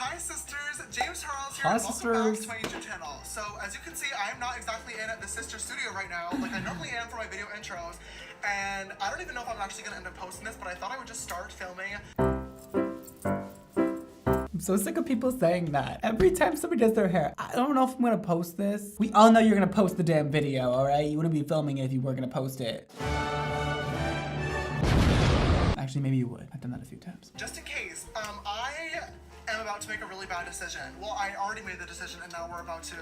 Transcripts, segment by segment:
Hi sisters, James Charles here, Hi, and welcome back sisters. to my YouTube channel. So as you can see, I am not exactly in the sister studio right now, like I normally am for my video intros, and I don't even know if I'm actually gonna end up posting this, but I thought I would just start filming. I'm so sick of people saying that. Every time somebody does their hair, I don't know if I'm gonna post this. We all know you're gonna post the damn video, all right? You wouldn't be filming it if you were gonna post it. Actually, maybe you would. I've done that a few times. Just in case, I am about to make a really bad decision. Well, I already made the decision, and now we're about to,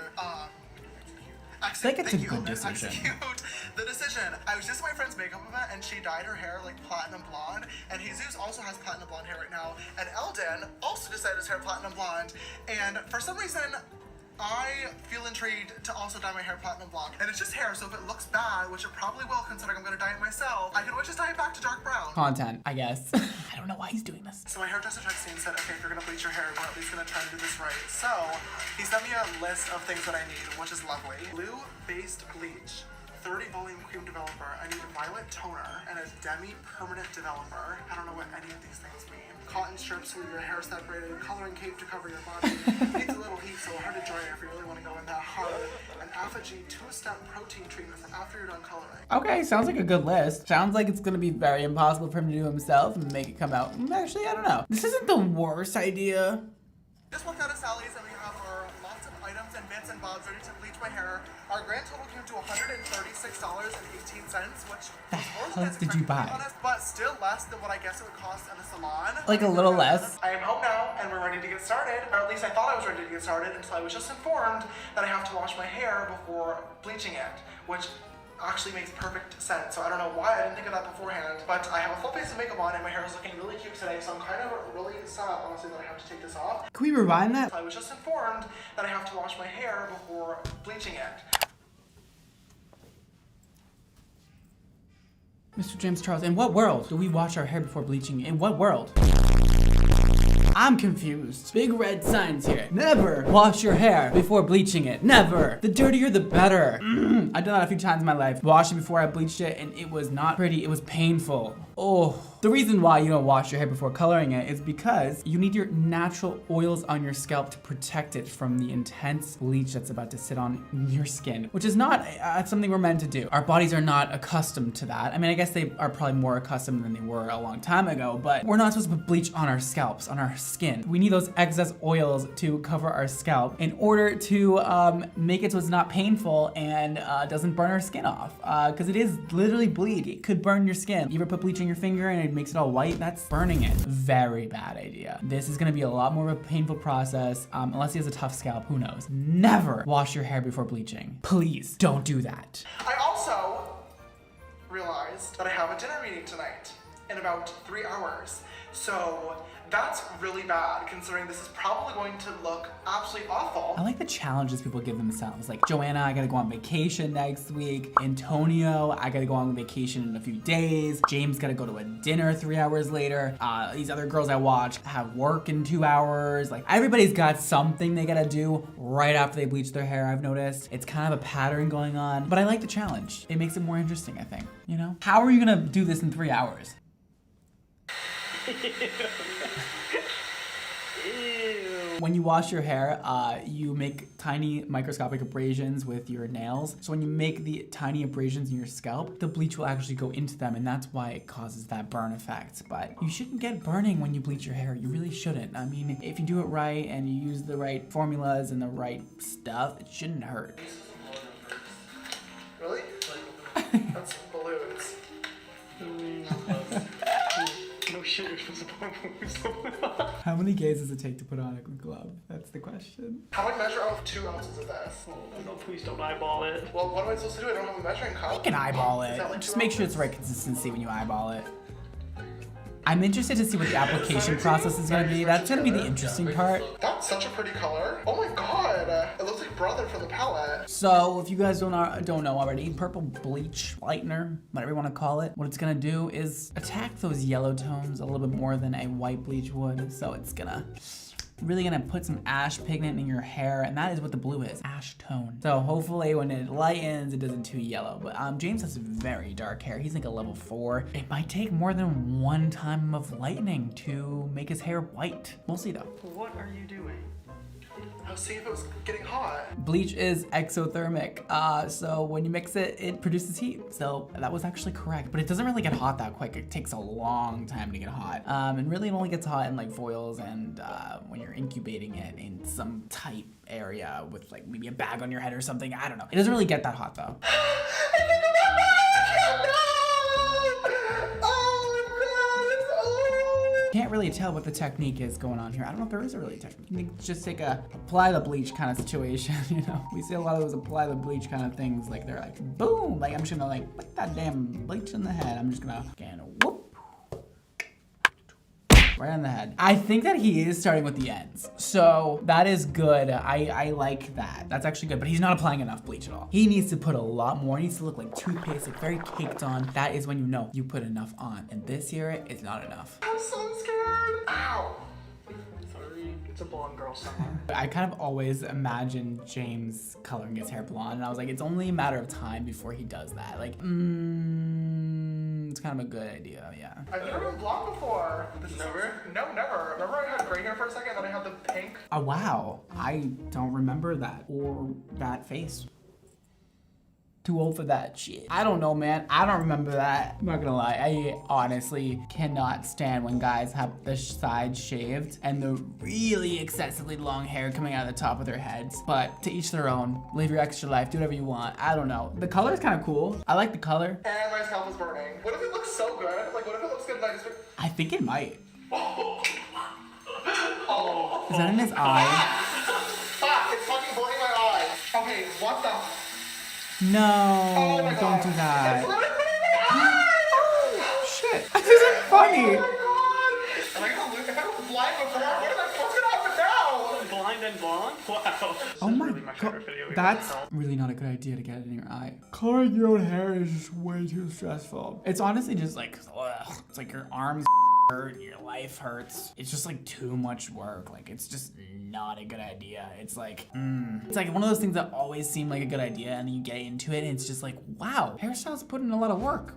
think it's a good decision. Execute the decision. I was just at my friend's makeup event, and she dyed her hair like platinum blonde, and Jesus also has platinum blonde hair right now, and Eldon also just dyed his hair platinum blonde, and for some reason, I feel intrigued to also dye my hair platinum blonde. And it's just hair, so if it looks bad, which it probably will considering I'm gonna dye it myself, I can always just dye it back to dark brown. Content, I guess. I don't know why he's doing this. So my hairdresser texted me and said, okay, if you're gonna bleach your hair, we're at least gonna try to do this right. So he sent me a list of things that I need, which is lovely. Blue-based bleach, 30 volume cream developer. I need a violet toner and a demi-permanent developer. I don't know what any of these things mean. Cotton strips with your hair separated, coloring cape to cover your body. Needs a little heat, so hard to dry if you really want to go in that hard. An Alpha-G 2-step protein treatment for after you're done coloring. Okay, sounds like a good list. Sounds like it's gonna be very impossible for him to do himself and make it come out. Actually, I don't know. This isn't the worst idea. Just walked out of Sally's and we have our lots of items and bits and bobs ready to bleach my hair. Our grand total came to $136.18, which The was more hell than I did you expected, to be buy? honest, but still less than what I guess it would cost in a salon. Like a little less. I am home now and we're ready to get started, or at least I thought I was ready to get started until I was just informed that I have to wash my hair before bleaching it, which actually makes perfect sense. So I don't know why I didn't think of that beforehand, but I have a full face of makeup on and my hair is looking really cute today, so I'm kind of really sad, honestly, that I have to take this off. Can we rewind that? I was just informed that I have to wash my hair before bleaching it. Mr. James Charles, in what world do we wash our hair before bleaching? In what world? I'm confused. Big red signs here. Never wash your hair before bleaching it. Never. The dirtier, the better. I've done that a few times in my life. Washed it before I bleached it, and it was not pretty. It was painful. Oh. The reason why you don't wash your hair before coloring it is because you need your natural oils on your scalp to protect it from the intense bleach that's about to sit on your skin, which is not something we're meant to do. Our bodies are not accustomed to that. I mean, I guess they are probably more accustomed than they were a long time ago, but we're not supposed to put bleach on our scalps, on our skin. We need those excess oils to cover our scalp in order to make it so it's not painful and doesn't burn our skin off. Because it is literally bleed. It could burn your skin. You ever put bleach on your finger and it makes it all white? That's burning it. Very bad idea. This is gonna be a lot more of a painful process, unless he has a tough scalp, who knows. Never wash your hair before bleaching. Please don't do that. I also realized that I have a dinner meeting tonight in about 3 hours. So that's really bad considering this is probably going to look absolutely awful. I like the challenges people give themselves. Like, Joanna, I gotta go on vacation next week. Antonio, I gotta go on vacation in a few days. James gotta go to a dinner 3 hours later. These other girls I watch have work in 2 hours. Like, everybody's got something they gotta do right after they bleach their hair, I've noticed. It's kind of a pattern going on, but I like the challenge. It makes it more interesting, I think, you know? How are you gonna do this in 3 hours? When you wash your hair, you make tiny microscopic abrasions with your nails. So when you make the tiny abrasions in your scalp, the bleach will actually go into them, and that's why it causes that burn effect. But you shouldn't get burning when you bleach your hair. You really shouldn't. I mean, if you do it right and you use the right formulas and the right stuff, it shouldn't hurt. Really? That's balloons. No shit, you're supposed to put How many gays does it take to put on a glove? That's the question. How do I measure out 2 ounces of this? Oh, no, please don't eyeball it. Well, what am I supposed to do? I don't have a measuring cup. You can eyeball it. Is that like Just 2 make sure it's the right consistency when you eyeball it. I'm interested to see what the application process is gonna be. That's gonna be the interesting part. That's such a pretty color. Oh my god. It looks like brother from the palette. So if you guys don't know already, purple bleach lightener, whatever you wanna call it, what it's gonna do is attack those yellow tones a little bit more than a white bleach would. So it's gonna really gonna put some ash pigment in your hair, and that is what the blue is, ash tone. So hopefully when it lightens, it doesn't too yellow. But James has very dark hair. He's like a level 4. It might take more than one time of lightening to make his hair white. We'll see though. What are you doing? I'll see if it was getting hot. Bleach is exothermic, so when you mix it, it produces heat. So that was actually correct, but it doesn't really get hot that quick. It takes a long time to get hot. And really it only gets hot in like foils and when you're incubating it in some tight area with like maybe a bag on your head or something. I don't know. It doesn't really get that hot though. Can't really tell what the technique is going on here. I don't know if there is a really technique. You can just take a apply the bleach kind of situation, you know? We see a lot of those apply the bleach kind of things, like they're like, boom! Like I'm just gonna like put that damn bleach in the head. I'm just gonna whoop. Right on the head. I think that he is starting with the ends. So that is good. I like that. That's actually good, but he's not applying enough bleach at all. He needs to put a lot more. He needs to look like toothpaste, like very caked on. That is when you know you put enough on. And this here is not enough. I'm so scared. Ow. Sorry, it's a blonde girl summer. I kind of always imagined James coloring his hair blonde, and I was like, it's only a matter of time before he does that. Like, it's kind of a good idea, yeah. I've never been blonde before. Never? No, never. Remember I had gray hair for a second, then I had the pink? Oh, wow. I don't remember that, or that face. Too old for that shit. I don't know, man. I don't remember that. I'm not gonna lie. I honestly cannot stand when guys have the sides shaved and the really excessively long hair coming out of the top of their heads. But to each their own. Live your extra life. Do whatever you want. I don't know. The color is kind of cool. I like the color. And my scalp is burning. What if it looks so good? Like, what if it looks good and I just... I think it might. Oh. Is that in his eye? Ah, it's fucking burning my eye. Okay, what the... No, Oh my don't God. do that. It's literally burning my eye! Shit, this isn't funny. Oh my God! Am I gonna lose? If I was blind before, what's gonna happen now? Blind and blonde? Wow. Oh my Really my God, favorite video. that's really not a good idea to get it in your eye. Coloring your own hair is just way too stressful. It's honestly just like, ugh. It's like your arms hurt, your life hurts. It's just like too much work. Like it's just not a good idea. It's like, it's like one of those things that always seem like a good idea and then you get into it and it's just like, wow, hairstyles put in a lot of work.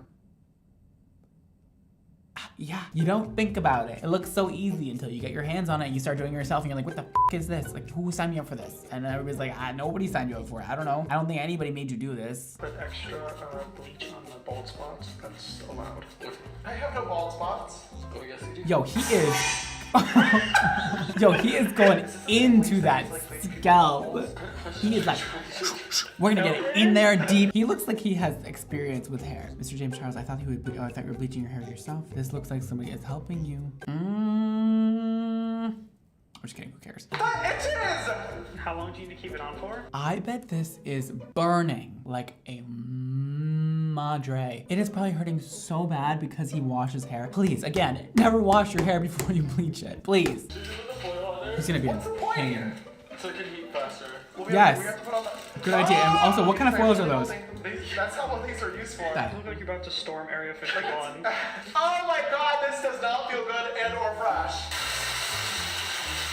Yeah, you don't think about it. It looks so easy until you get your hands on it and you start doing it yourself and you're like, what the f is this? Like, who signed me up for this? And everybody's like, nobody signed you up for it. I don't know. I don't think anybody made you do this. Put extra bleach on the bald spots. That's allowed. I have no bald spots. Oh, yes, you do. Yo, he is... Yo, he is going into that scalp. He is like, we're gonna get it in there deep. He looks like he has experience with hair. Mr. James Charles, I thought you were bleaching your hair yourself. This looks like somebody is helping you. I'm just kidding, who cares? That itches! How long do you need to keep it on for? I bet this is burning like a madre. It is probably hurting so bad because he washes hair. Please, again, never wash your hair before you bleach it. Please. He's gonna be in pain. So it can heat faster. Yes. We have to put on the... Good idea. And also, what kind of foils are those? That's not what these are used for. That. You look like you're about to storm Area 51. Oh my God, this does not feel good and or fresh.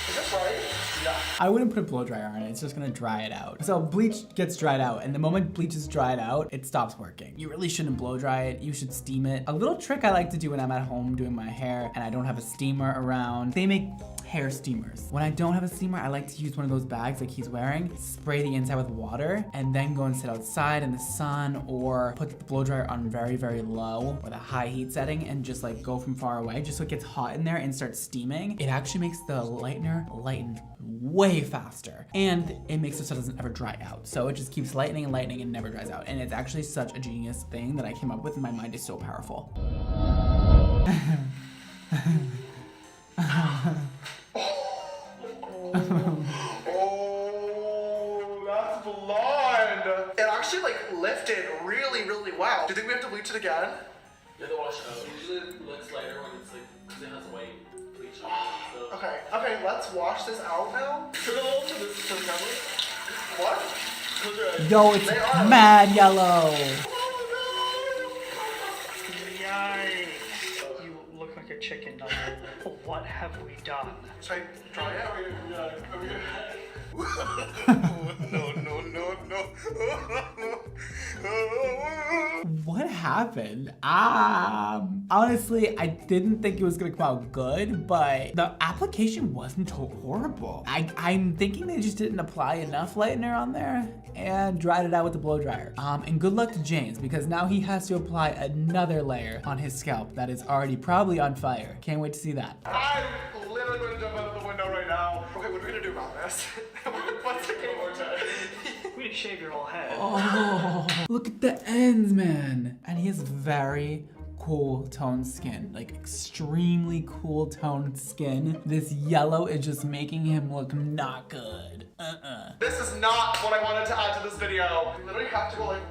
Is this right? Yeah. I wouldn't put a blow dryer on it. It's just gonna dry it out. So bleach gets dried out, and the moment bleach is dried out, it stops working. You really shouldn't blow dry it. You should steam it. A little trick I like to do when I'm at home doing my hair and I don't have a steamer around, they make hair steamers. When I don't have a steamer, I like to use one of those bags like he's wearing, spray the inside with water, and then go and sit outside in the sun or put the blow dryer on very, very low with a high heat setting and just like go from far away just so it gets hot in there and starts steaming. It actually makes the lightener lighten way faster and it makes it so it doesn't ever dry out. So it just keeps lightening and lightening and never dries out. And it's actually such a genius thing that I came up with and my mind is so powerful. Oh, that's blonde. It actually like lifted really, really well. Do you think we have to bleach it again? You have to wash it out. Usually it looks lighter when it's like, because it has white bleach on it. So. Okay, okay, let's wash this out now. Turn it over to the camera. What? Close your eyes. Yo, it's They are. mad yellow. Yikes. You look like a chicken nugget. What have we done? Should I try it? No. What happened? Honestly, I didn't think it was gonna come out good, but the application wasn't horrible. I'm thinking they just didn't apply enough lightener on there and dried it out with the blow dryer. And good luck to James, because now he has to apply another layer on his scalp that is already probably on fire. Can't wait to see that. I'm literally going to jump out of the window right now. Okay, what are we going to do about this? What's the game more time? We need to shave your whole head. Oh, look at the ends, man. And he has very cool toned skin, like extremely cool toned skin. This yellow is just making him look not good. This is not what I wanted to add to this video. You literally have to go like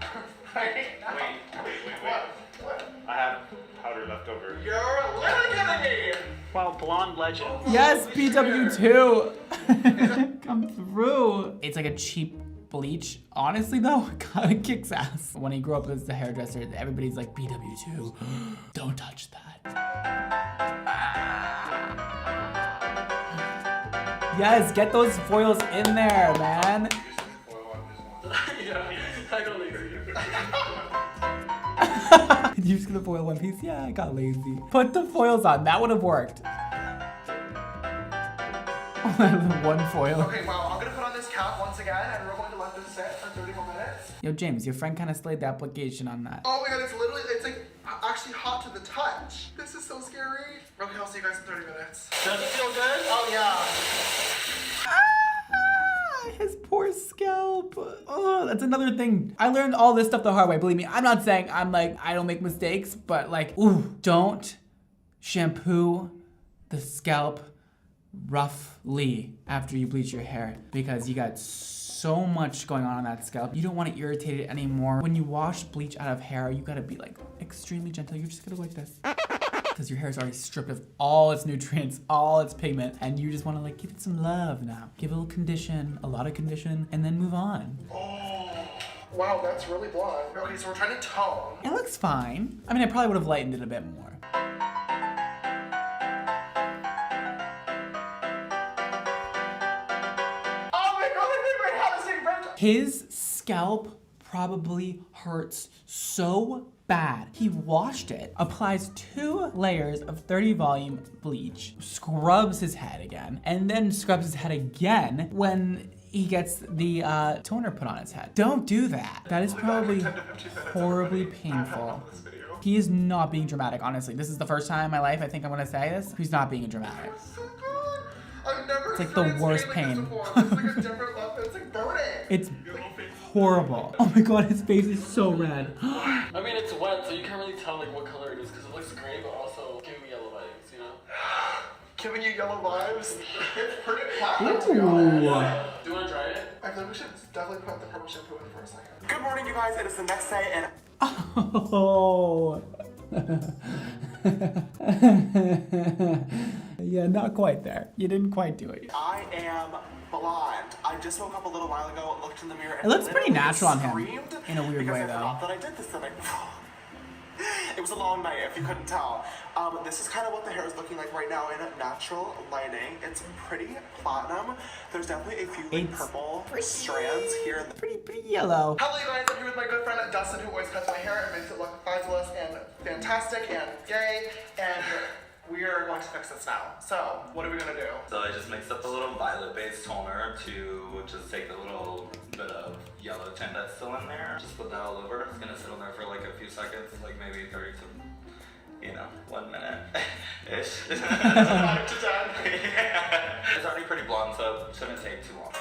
right now. Wait. What? I have powder left over. You're literally kidding me. Wow, blonde legend. Yes, BW2. Come through. It's like a cheap bleach. Honestly though, it kind of kicks ass. When he grew up as the hairdresser, everybody's like, BW2, don't touch that. Yes, get those foils in there, man. Yeah, I got lazy. You're just gonna foil one piece? Yeah, I got lazy. Put the foils on, that would have worked. One foil. Okay, wow, I'm gonna put on this cap once again and we're going to let this sit for 30 more minutes. Yo, James, your friend kind of slayed the application on that. Oh my god, it's like actually hot to the touch. This is so scary. Okay, I'll see you guys in 30 minutes. Does it feel good? Oh yeah. His poor scalp. Oh, that's another thing. I learned all this stuff the hard way. Believe me, I'm not saying I don't make mistakes, but like, ooh, don't shampoo the scalp roughly after you bleach your hair, because you got so much going on that scalp. You don't want to irritate it anymore. When you wash bleach out of hair, you gotta be like extremely gentle. You're just gonna go like this, because your hair is already stripped of all its nutrients, all its pigment, and you just want to like give it some love now. Give it a little condition, a lot of condition, and then move on. Oh, wow, that's really blonde. Okay, so we're trying to tone. It looks fine. I mean, I probably would have lightened it a bit more. His scalp probably hurts so bad. He washed it, applies 2 layers of 30 volume bleach, scrubs his head again, and then scrubs his head again when he gets the toner put on his head. Don't do that. That is probably horribly painful. He is not being dramatic, honestly. This is the first time in my life I think I'm gonna say this. He's not being dramatic. I've never It's like the worst pain. It's like a different level. It's like burning. It's horrible. Oh my god, his face is so red. I mean, it's wet, so you can't really tell like what color it is, because it looks gray, but also giving me yellow vibes, you know? Giving you yellow vibes. It's pretty platinum, to be honest. Do you want to try it? I think we should definitely put the purple shampoo in for a second. Good morning, you guys. It is the next day, and Oh. Yeah, not quite there. You didn't quite do it. I am blonde. I just woke up a little while ago, looked in the mirror, and It looks pretty natural on him, screamed in a weird because way, I though. forgot that I did this the night before. It was a long night, if you couldn't tell. This is kind of what the hair is looking like right now in natural lighting. It's pretty platinum. There's definitely a few like, purple strands here. Pretty yellow. Hello, you guys. I'm here with my good friend Dustin, who always cuts my hair and makes it look fabulous and fantastic and gay. And we are going to fix this now. So, what are we gonna do? So I just mixed up a little violet-based toner to just take the little bit of yellow tint that's still in there. Just put that all over. It's gonna sit on there for like a few seconds, like maybe 30 to, 1 minute-ish. 5 to 10. Yeah. It's already pretty blonde, so it shouldn't take too long.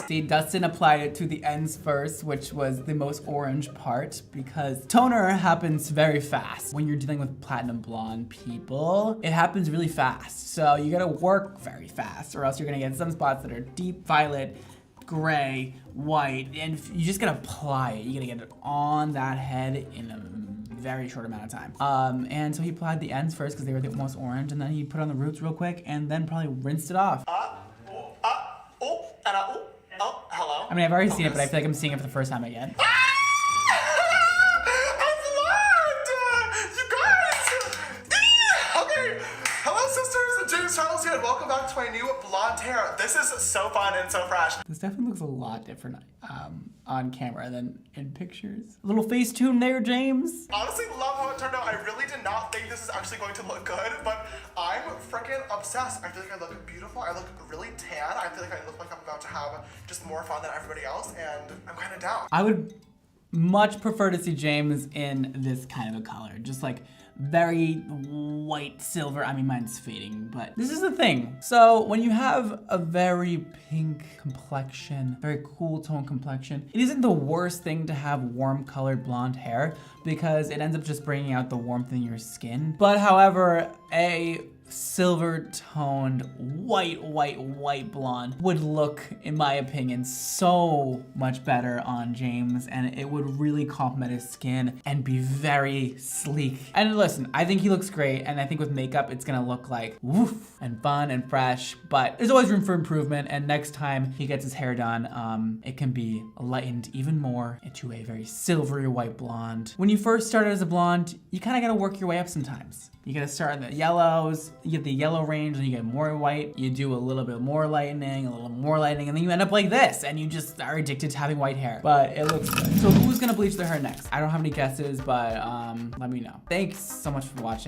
See, Dustin applied it to the ends first, which was the most orange part, because toner happens very fast. When you're dealing with platinum blonde people, it happens really fast. So you gotta work very fast, or else you're gonna get some spots that are deep violet, gray, white, and you just gotta apply it. You gotta get it on that head in a very short amount of time. And so he applied the ends first because they were the most orange, and then he put on the roots real quick, and then probably rinsed it off. Oh, hello? I mean, I've already seen it, but I feel like I'm seeing it for the first time again. Here, and welcome back to my new blonde hair. This is so fun and so fresh. This definitely looks a lot different on camera than in pictures. A little Facetune there, James. Honestly, love how it turned out. I really did not think this is actually going to look good, but I'm freaking obsessed. I feel like I look beautiful. I look really tan. I feel like I look like I'm about to have just more fun than everybody else, and I'm kind of down. I would much prefer to see James in this kind of a color. Just like very white silver. I mean, mine's fading, but this is the thing. So when you have a very pink complexion, very cool tone complexion, it isn't the worst thing to have warm colored blonde hair because it ends up just bringing out the warmth in your skin. But however, a silver toned white blonde would look, in my opinion, so much better on James, and it would really complement his skin and be very sleek. And listen, I think he looks great, and I think with makeup it's gonna look like woof and fun and fresh, but there's always room for improvement, and next time he gets his hair done, it can be lightened even more into a very silvery white blonde. When you first started as a blonde, you kind of gotta work your way up sometimes. You gotta start in the yellows, you get the yellow range, and you get more white. You do a little bit more lightening, and then you end up like this, and you just are addicted to having white hair. But it looks good. So who's gonna bleach their hair next? I don't have any guesses, but let me know. Thanks so much for watching.